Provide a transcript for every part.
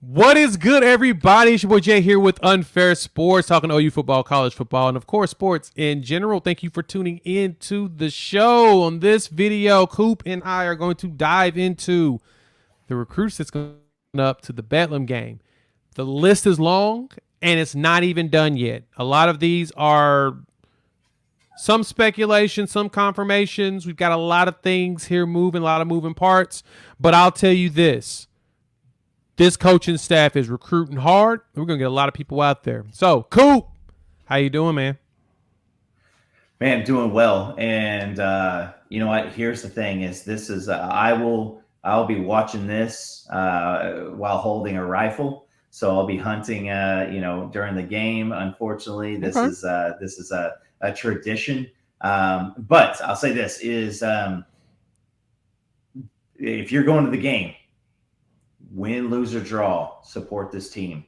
What is good, everybody? It's your boy Jay here with Unfair Sports, talking OU football, college football, and of course, sports in general. Thank you for tuning in to the show. On this video, Coop and I are going to dive into the recruits that's going up to the Bedlam game. The list is long, and it's not even done yet. A lot of these are some speculation, some confirmations. We've got a lot of things here moving, a lot of moving parts. But I'll tell you this coaching staff is recruiting hard. We're gonna get a lot of people out there. So, Coop, how you doing, man? Man, doing well. And you know what? Here's the thing: is this is I'll be watching this while holding a rifle. So I'll be hunting, during the game. Unfortunately, Okay. this is a tradition. But I'll say this is if you're going to the game, win, lose, or draw, support this team.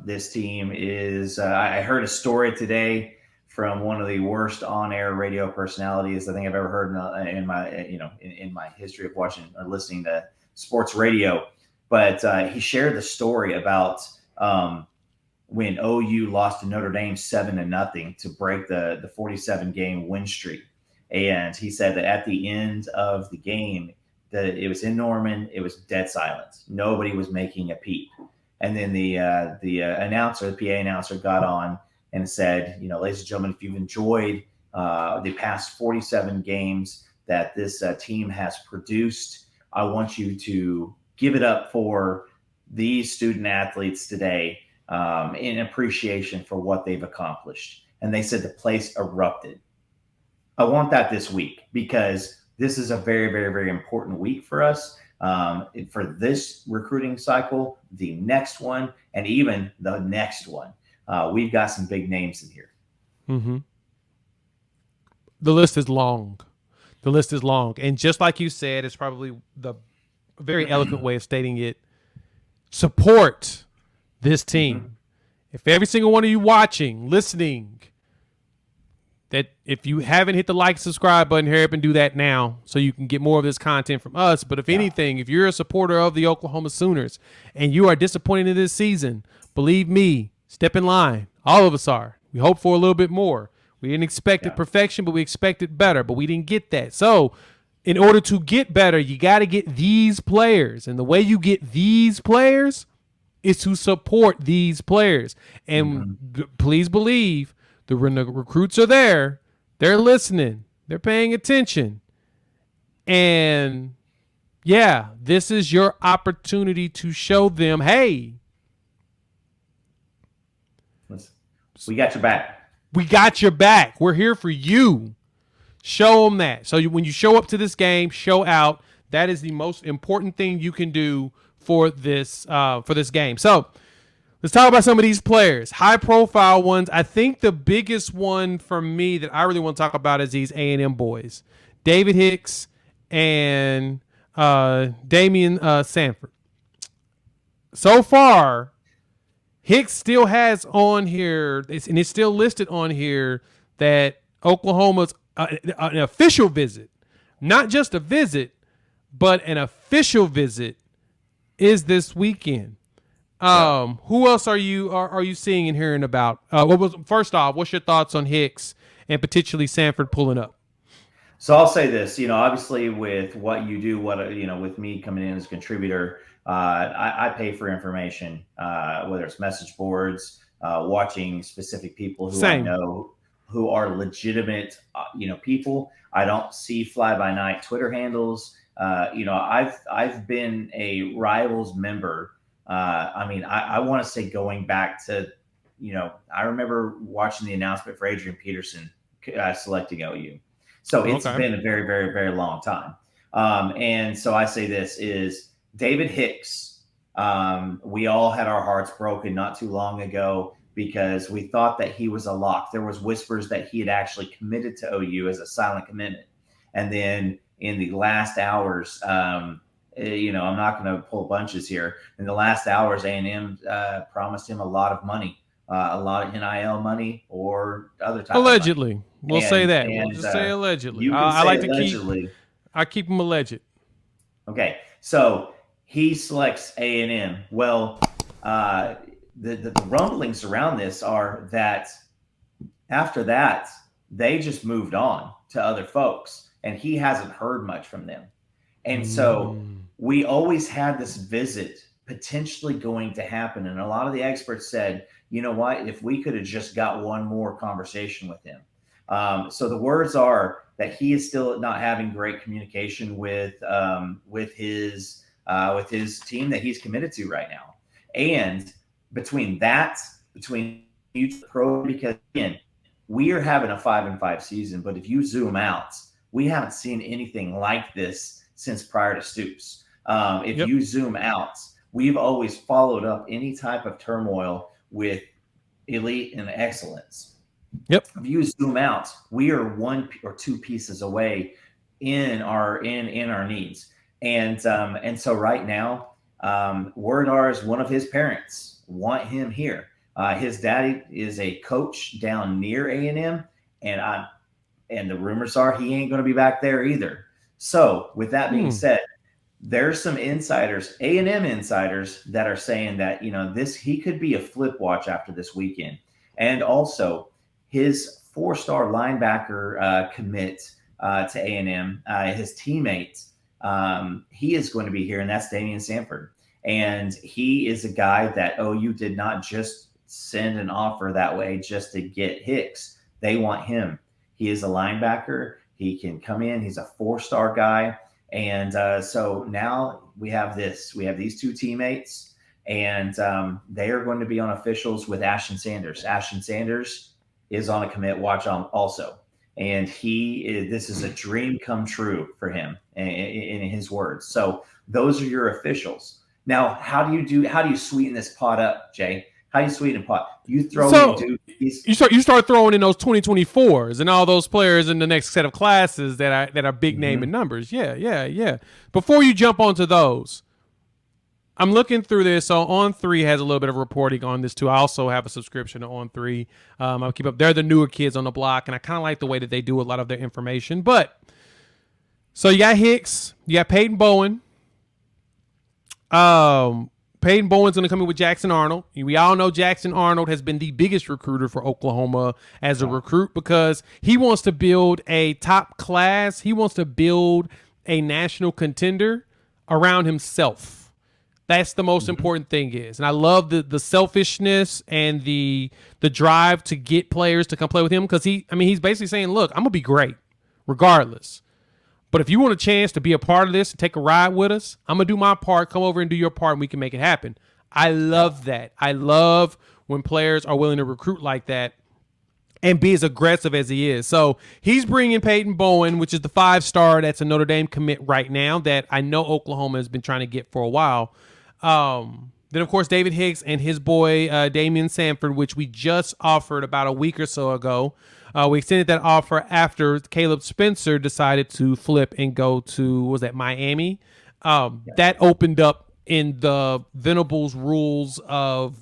This team is. I heard a story today from one of the worst on-air radio personalities I think I've ever heard in my in my history of watching or listening to sports radio. But he shared the story about when OU lost to Notre Dame 7-0 to break the 47 game win streak. And he said that at the end of the game, that it was in Norman, it was dead silence. Nobody was making a peep. And then the PA announcer, got on and said, ladies and gentlemen, if you've enjoyed the past 47 games that this team has produced, I want you to give it up for these student athletes today in appreciation for what they've accomplished. And they said the place erupted. I want that this week because this is a very, very, very important week for us for this recruiting cycle, the next one, and even the next one. We've got some big names in here. Mm-hmm. The list is long. The list is long, and just like you said, it's probably the very eloquent way of stating it. Support this Mm-hmm. team. If every single one of you watching, listening, that if you haven't hit the like, subscribe button, hurry up and do that now so you can get more of this content from us. But if Yeah. anything, if you're a supporter of the Oklahoma Sooners and you are disappointed in this season, believe me, step in line. All of us are. We hope for a little bit more. We didn't expect it Yeah. perfection, but we expected better, but we didn't get that. So in order to get better, you got to get these players. And the way you get these players is to support these players. And Mm-hmm. please believe when the recruits are there, they're listening, they're paying attention. And yeah, this is your opportunity to show them, hey, We got your back. we got your back. We're here for you. Show them that. So when you show up to this game, show out. That is the most important thing you can do for this game. So let's talk about some of these players, high profile ones. I think the biggest one for me that I really want to talk about is these A&M boys, David Hicks and Damian Sanford. So far, Hicks still has on here, and it's still listed on here that Oklahoma's an official visit, not just a visit, but an official visit is this weekend. Yeah. Who else are you seeing and hearing about? First off, what's your thoughts on Hicks and potentially Sanford pulling up? So I'll say this, obviously with what you do, with me coming in as a contributor, I pay for information, whether it's message boards, watching specific people who I Same. know who are legitimate, people. I don't see fly by night Twitter handles. I've been a Rivals member. I want to say going back to, I remember watching the announcement for Adrian Peterson selecting OU. So it's Okay. been a very, very, very long time. And so I say this is David Hicks. We all had our hearts broken not too long ago because we thought that he was a lock. There was whispers that he had actually committed to OU as a silent commitment. And then in the last hours, I'm not going to pull bunches here. In the last hours, A&M promised him a lot of money, a lot of NIL money or other type of money. Allegedly, we'll say And that. We'll and just say allegedly. you can I say like to keep. allegedly. I keep them alleged. Okay, so he selects A&M. Well, the rumblings around this are that after that, they just moved on to other folks, and he hasn't heard much from them. And so Mm. we always had this visit potentially going to happen. And a lot of the experts said, you know what, if we could have just got one more conversation with him. So the words are that he is still not having great communication with his team that he's committed to right now. And between pro, because again, we are having a 5-5 season, but if you zoom out, we haven't seen anything like this since prior to Stoops. If Yep. you zoom out, we've always followed up any type of turmoil with elite and excellence. Yep. If you zoom out, we are one or two pieces away in our needs, and so right now, word are is one of his parents want him here. His daddy is a coach down near A&M, and I and the rumors are he ain't going to be back there either. So, with that being said, there's some insiders, A&M insiders, that are saying that this he could be a flip watch after this weekend, and also his four-star linebacker commit to A&M, his teammate, he is going to be here, and that's Damian Sanford, and he is a guy that OU did not just send an offer that way just to get Hicks. They want him. He is a linebacker. He can come in. He's a four-star guy. And so now we have this. We have these two teammates, and they are going to be on officials with Ashton Sanders. Ashton Sanders is on a commit watch on also. And this is a dream come true for him in his words. So those are your officials. Now, how do you sweeten this pot up, Jay? How do you sweeten a pot? You throw in Dookies. You start throwing in those 2024s and all those players in the next set of classes that are big name and numbers. Yeah. Before you jump onto those, I'm looking through this. So On3 has a little bit of reporting on this too. I also have a subscription to On3. I'll keep up. They're the newer kids on the block, and I kind of like the way that they do a lot of their information. But so you got Hicks, you got Peyton Bowen. Peyton Bowen's going to come in with Jackson Arnold. We all know Jackson Arnold has been the biggest recruiter for Oklahoma as a recruit because he wants to build a top class. He wants to build a national contender around himself. That's the most important thing is. And I love the selfishness and the drive to get players to come play with him because he's basically saying, look, I'm going to be great regardless. But if you want a chance to be a part of this and take a ride with us, I'm going to do my part. Come over and do your part, and we can make it happen. I love that. I love when players are willing to recruit like that and be as aggressive as he is. So he's bringing Peyton Bowen, which is the 5-star that's a Notre Dame commit right now that I know Oklahoma has been trying to get for a while. Then, of course, David Hicks and his boy Damian Sanford, which we just offered about a week or so ago. We extended that offer after Caleb Spencer decided to flip and go to, Miami? That opened up in the Venables rules of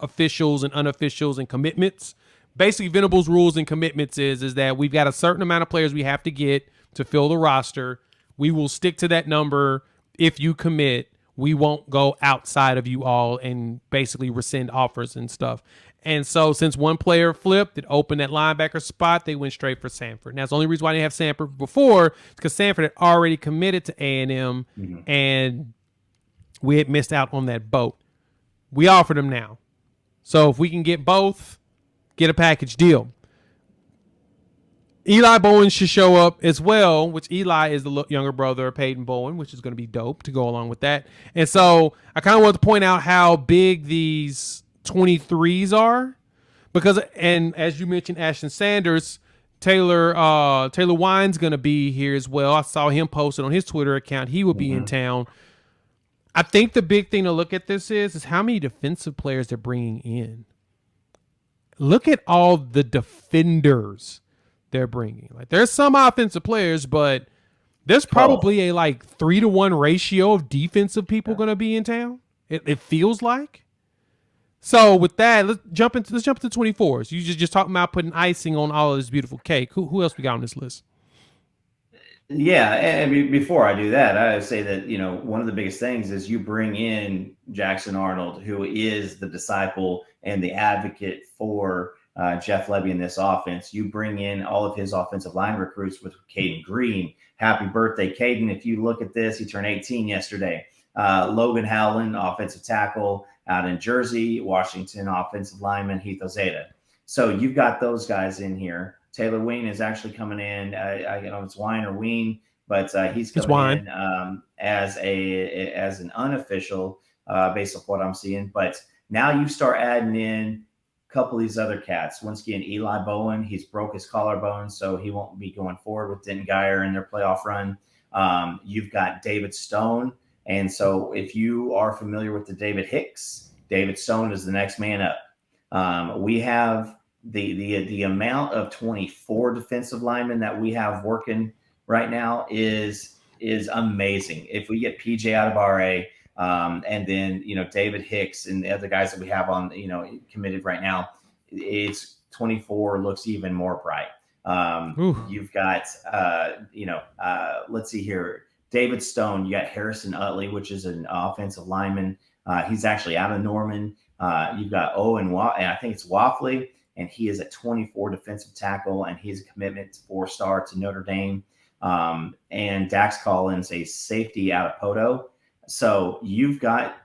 officials and unofficials and commitments. Basically, Venables rules and commitments is that we've got a certain amount of players we have to get to fill the roster. We will stick to that number. If you commit, we won't go outside of you all and basically rescind offers and stuff. And so since one player flipped, it opened that linebacker spot. They went straight for Sanford. And that's the only reason why they didn't have Sanford before, because Sanford had already committed to A&M, and we had missed out on that boat. We offered him now. So if we can get both, get a package deal. Eli Bowen should show up as well, which Eli is the younger brother of Peyton Bowen, which is going to be dope to go along with that. And so I kind of want to point out how big these 23s are, because, and as you mentioned, Ashton Sanders, Taylor Wine's going to be here as well. I saw him posted on his Twitter account. He will be in town. I think the big thing to look at this is how many defensive players they're bringing in. Look at all the defenders they're bringing. Like, there's some offensive players, but there's probably a 3-to-1 ratio of defensive people going to be in town. It feels like. So with that, let's jump into 24s. You just talking about putting icing on all of this beautiful cake. Who else we got on this list? Yeah, and before I do that, I would say that one of the biggest things is you bring in Jackson Arnold, who is the disciple and the advocate for Jeff Lebby in this offense. You bring in all of his offensive line recruits with Caden Green. Happy birthday, Caden! If you look at this, he turned 18 yesterday. Logan Howland, offensive tackle out in Jersey. Washington, offensive lineman Heath Ozeda. So you've got those guys in here. Taylor Ween is actually coming in. I don't know if it's Wine or Ween, but he's It's coming wine. in as an unofficial, based off what I'm seeing. But now you start adding in a couple of these other cats. Once again, Eli Bowen, he's broke his collarbone, so he won't be going forward with Denton Geyer in their playoff run. You've got David Stone, and so if you are familiar with the David Stone is the next man up. We have the amount of 24 defensive linemen that we have working right now is amazing. If we get PJ Adebawore, and then David Hicks and the other guys that we have on committed right now, it's 24 looks even more bright. You've got let's see here, David Stone. You got Harrison Utley, which is an offensive lineman. He's actually out of Norman. You've got Owen and I think it's Waffley, and he is a 24 defensive tackle, and he's a commitment 4-star to Notre Dame. And Dax Collins, a safety out of Poto. So you've got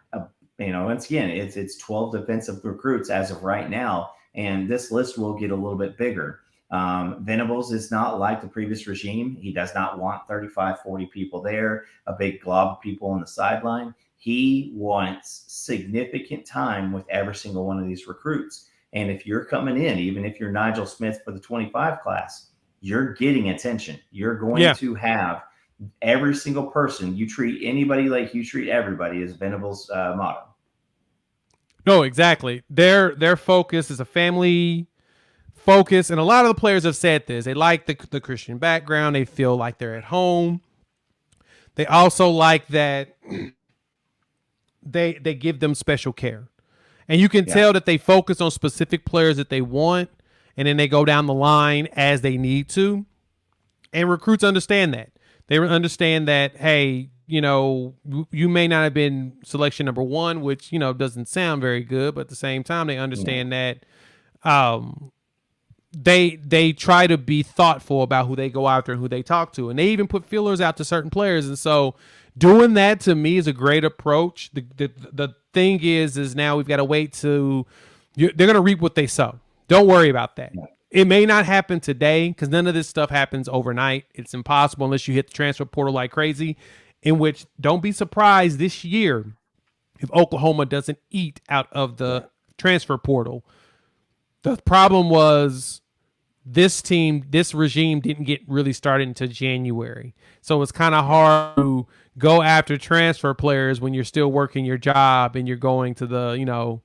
once again, it's 12 defensive recruits as of right now, and this list will get a little bit bigger. Venables is not like the previous regime. He does not want 35, 40 people there, a big glob of people on the sideline. He wants significant time with every single one of these recruits. And if you're coming in, even if you're Nigel Smith for the 25 class, you're getting attention. You're going to have every single person. You treat anybody like you treat everybody is Venables' motto. No, exactly. Their focus is a family focus, and a lot of the players have said this. They like the Christian background. They feel like they're at home. They also like that they give them special care. And you can tell that they focus on specific players that they want, and then they go down the line as they need to. And recruits understand that. They understand that, hey, you may not have been selection number one, which, doesn't sound very good, but at the same time, they understand that they try to be thoughtful about who they go after and who they talk to. And they even put feelers out to certain players. And so doing that to me is a great approach. The thing is now we've got to wait they're going to reap what they sow. Don't worry about that. It may not happen today because none of this stuff happens overnight. It's impossible unless you hit the transfer portal like crazy, in which don't be surprised this year if Oklahoma doesn't eat out of the transfer portal. The problem was this regime didn't get really started until January. So it's kind of hard to go after transfer players when you're still working your job and you're going to the,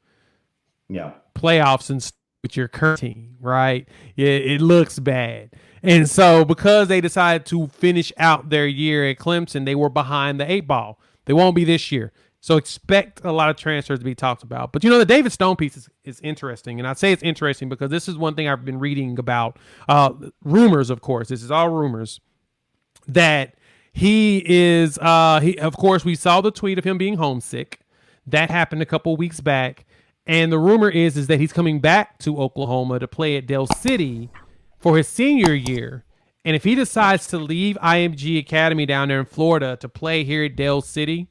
playoffs and stuff with your current team, right? It looks bad. And so because they decided to finish out their year at Clemson, they were behind the 8 ball. They won't be this year. So expect a lot of transfers to be talked about. But, the David Stone piece is interesting. And I say it's interesting because this is one thing I've been reading about. Rumors, of course. This is all rumors. That he is, of course, we saw the tweet of him being homesick. That happened a couple weeks back. And the rumor is that he's coming back to Oklahoma to play at Dell City for his senior year. And if he decides to leave IMG Academy down there in Florida to play here at Dell City,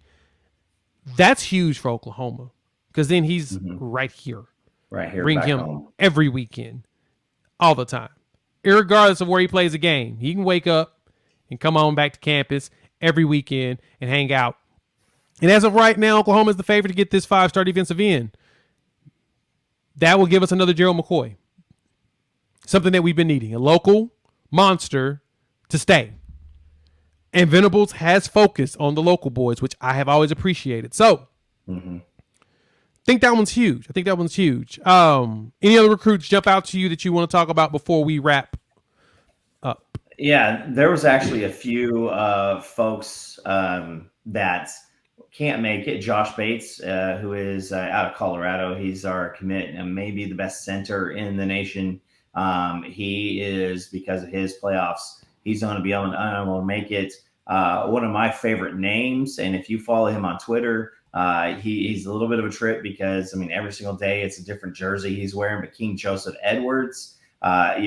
that's huge for Oklahoma because then he's right here. Bring him home every weekend, all the time, irregardless of where he plays a game. He can wake up and come on back to campus every weekend and hang out. And as of right now, Oklahoma is the favorite to get this 5-star defensive end. That will give us another Gerald McCoy. Something that we've been needing. A local monster to stay. And Venables has focused on the local boys, which I have always appreciated. So, I think that one's huge. Any other recruits jump out to you that you want to talk about before we wrap up? Yeah, there was actually a few folks that can't make it. Josh Bates, who is out of Colorado, he's our commit and maybe the best center in the nation. He is, because of his playoffs, he's going to be unable to make it. One of my favorite names, and if you follow him on Twitter, he's a little bit of a trip because, I mean, every single day it's a different jersey he's wearing. But King Joseph Edwards, I'm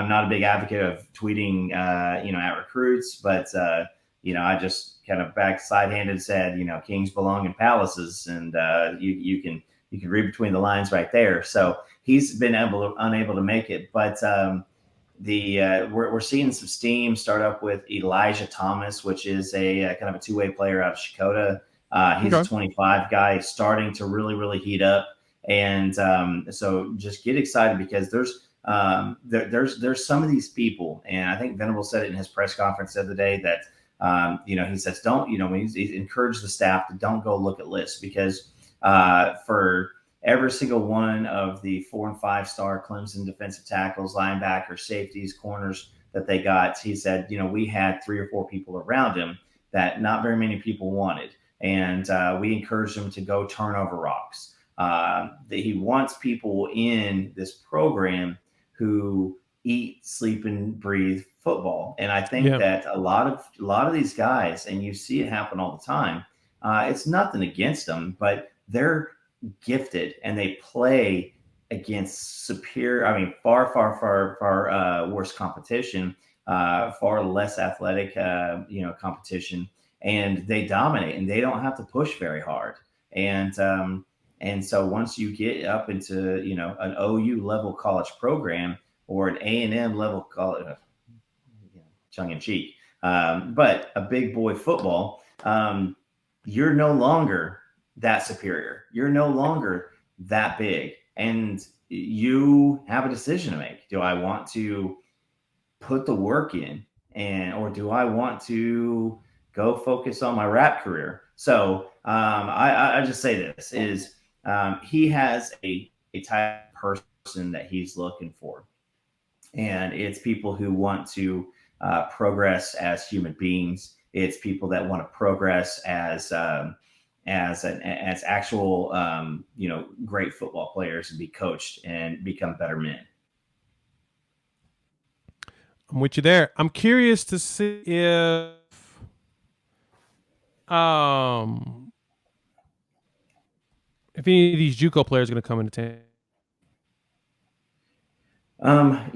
not a big advocate of tweeting, at recruits, but I just kind of side-handed said, kings belong in palaces, and you can read between the lines right there. So he's been unable to make it, but we're seeing some steam start up with Elijah Thomas, which is a kind of a two-way player out of Shakota. He's a 25 guy, starting to really, really heat up, and so just get excited because there's some of these people, and I think Venable said it in his press conference the other day that he says don't, he's encouraged the staff to don't go look at lists because for every single one of the 4 and 5 star Clemson defensive tackles, linebackers, safeties, corners that they got, he said, we had 3 or 4 people around him that not very many people wanted, and we encouraged him to go turn over rocks. That he wants people in this program who eat, sleep, and breathe football. And I think that a lot of these guys, and you see it happen all the time, it's nothing against them, but they're gifted and they play against far worse competition, far less athletic, competition, and they dominate and they don't have to push very hard. And so once you get up into, an OU level college program or an A&M level college, tongue in cheek, but a big boy football, you're no longer that superior. You're no longer that big. And you have a decision to make. Do I want to put the work in or do I want to go focus on my rap career? So I just say this is, he has a type of person that he's looking for, and it's people who want to progress as human beings. It's people that want to progress as actual great football players and be coached and become better men. I'm with you there. I'm curious to see if any of these JUCO players are going to come into town.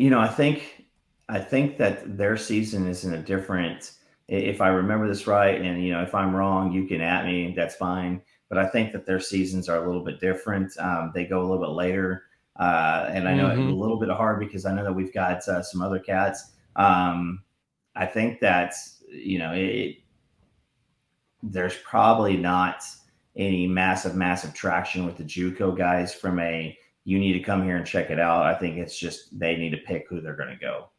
I think that their season is in a different. If I remember this right, and if I'm wrong, you can at me. That's fine. But I think that their seasons are a little bit different. They go a little bit later, and I know it's a little bit hard because I know that we've got some other cats. I think that there's probably not any massive traction with the JUCO guys from you need to come here and check it out. I think it's just they need to pick who they're going to go.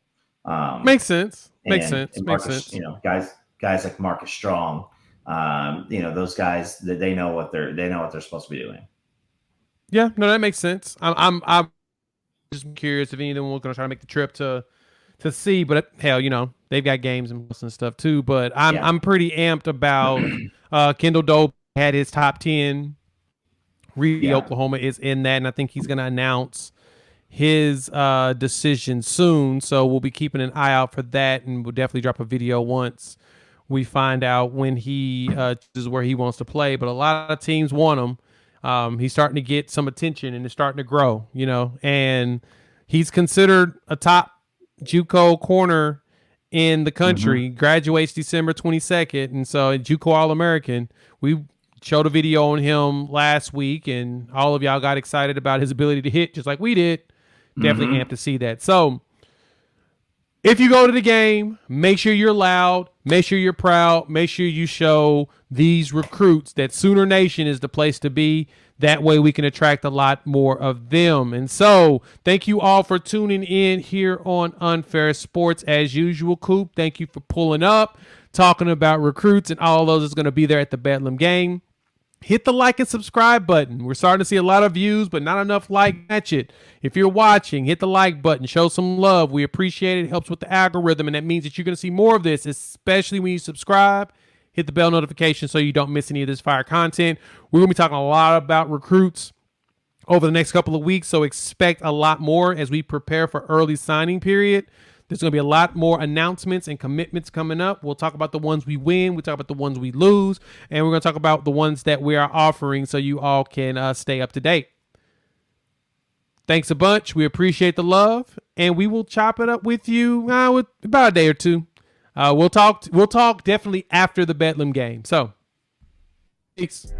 Makes sense. And Marcus, guys like Marcus Strong, those guys that they know what they're supposed to be doing. Yeah, no, that makes sense. I'm just curious if any of them were going to try to make the trip to see, but hell, they've got games and stuff too. But I'm pretty amped about Kendall Dope had his top 10. Reed, Oklahoma is in that, and I think he's going to announce his decision soon. So we'll be keeping an eye out for that, and we'll definitely drop a video once we find out when he chooses where he wants to play. But a lot of teams want him. He's starting to get some attention, and it's starting to grow, and he's considered a top JUCO corner in the country. Graduates December 22nd, and so a JUCO All-American. We showed a video on him last week, and all of y'all got excited about his ability to hit just like we did. Definitely amped to see that. So if you go to the game, make sure you're loud, make sure you're proud, make sure you show these recruits that Sooner Nation is the place to be. That way we can attract a lot more of them. And so thank you all for tuning in here on Unfair Sports. As usual, Coop, thank you for pulling up, talking about recruits, and all those is going to be there at the Bedlam game. Hit the like and subscribe button. We're starting to see a lot of views, but not enough like match it. If you're watching, hit the like button. Show some love. We appreciate it. It helps with the algorithm, and that means that you're going to see more of this, especially when you subscribe. Hit the bell notification so you don't miss any of this fire content. We're going to be talking a lot about recruits over the next couple of weeks, so expect a lot more as we prepare for early signing period. There's going to be a lot more announcements and commitments coming up. We'll talk about the ones we win. We'll talk about the ones we lose. And we're going to talk about the ones that we are offering so you all can stay up to date. Thanks a bunch. We appreciate the love. And we will chop it up with you with about a day or two. We'll talk definitely after the Bedlam game. So, peace.